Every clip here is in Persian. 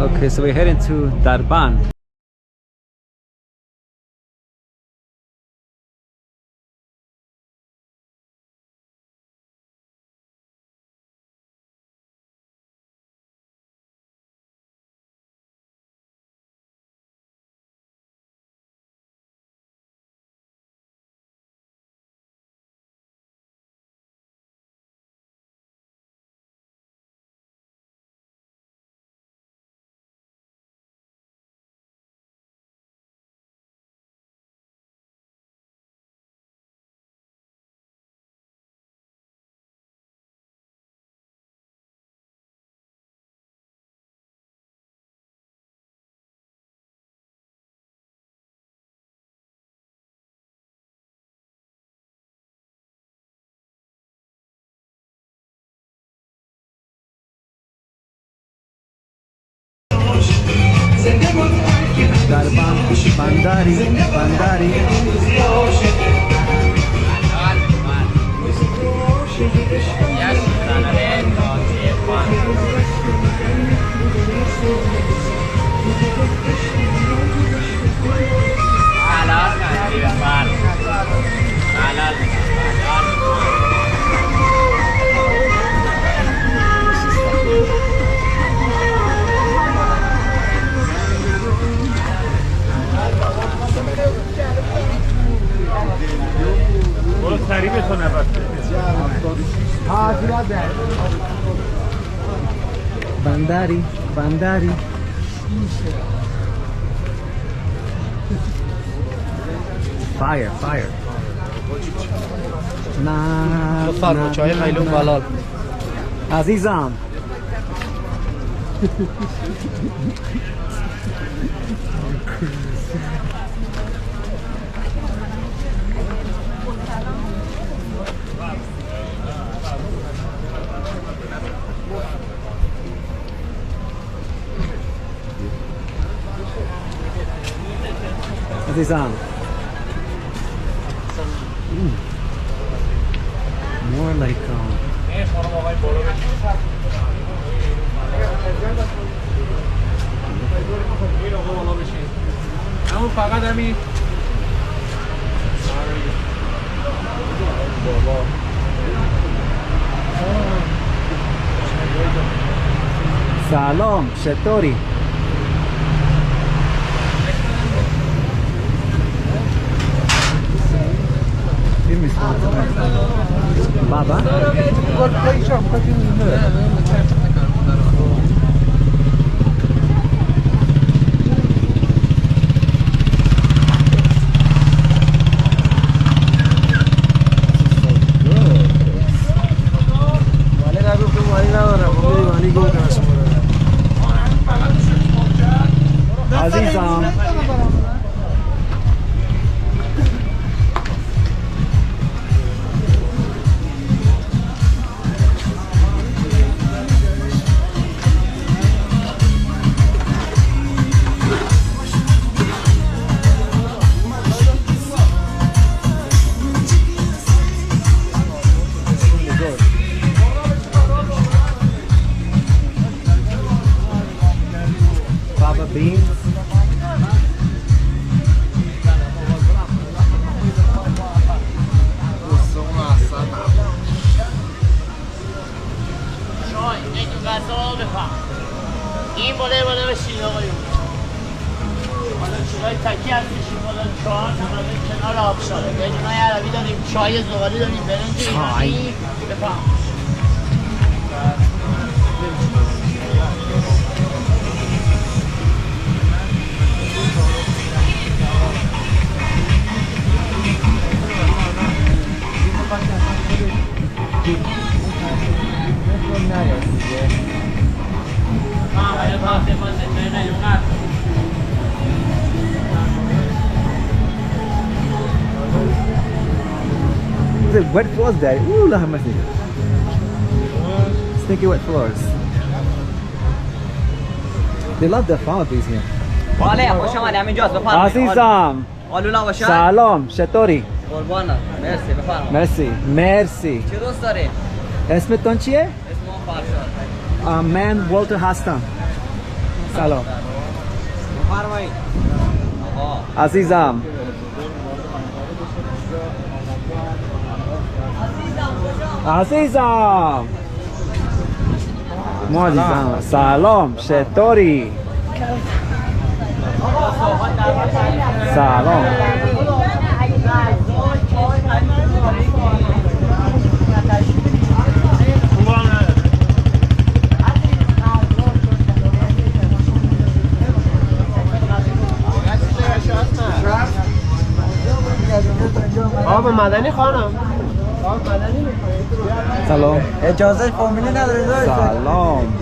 Okay, so we're heading to Darband. Darband Bandari. Bandari. Fire. بفرما چای خیلون بلال عزیزم. عزیزم. More like همون فقط همین سلام چطوری؟ بابا عزیزم. Beans. این بالا بشین آقایون. حالا چای تکی هست بشین بالا چهار کنار آبشاره. یه جونای عربی داریم، چای زغالی داریم، برنج ایرانی. بفهم. The wet floors there. Ooh, la hamasi. Stinky wet floors. They love the Pahlavis here. بله خوش آمدید همینجاست بفرمایید. عزیزم. آلولا باشه. سلام چطوری؟ قربانم. مرسی بفرمایید. مرسی. چه دوست داری؟ اسمتون چیه؟ اسمم فرشاد. من والتر هستم. سلام بفرمایید. عزیزم عزیزم ما عزیزم سلام چطوری سلام آب مدنی خانم سلام اجازه فامیلی نداره داره. سلام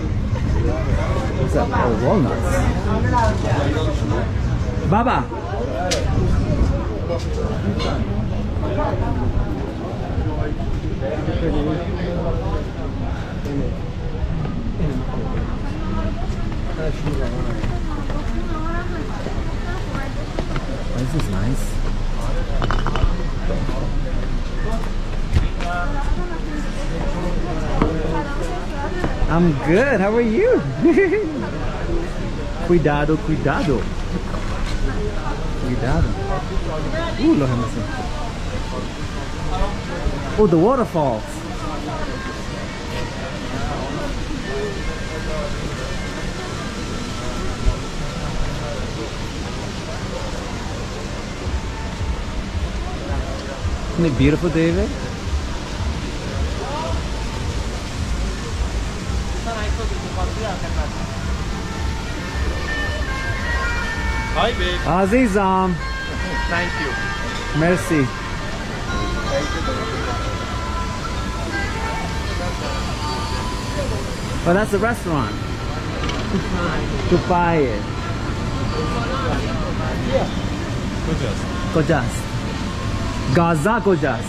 بابا This is nice. I'm good. How are you? Cuidado, cuidado. Cuidado. Look at this. Oh, the waterfalls. Isn't it beautiful, David? Hi babe. Azizam. Thank you. Merci. Oh, that's the restaurant. Tupaye. Kojas. Gaza Kojas.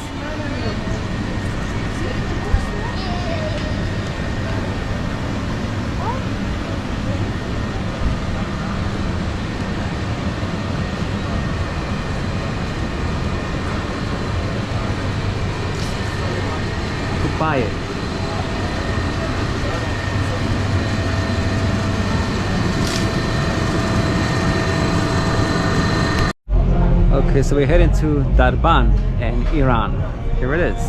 Tupaye. Okay, so we're heading to Darband in Iran. Here it is.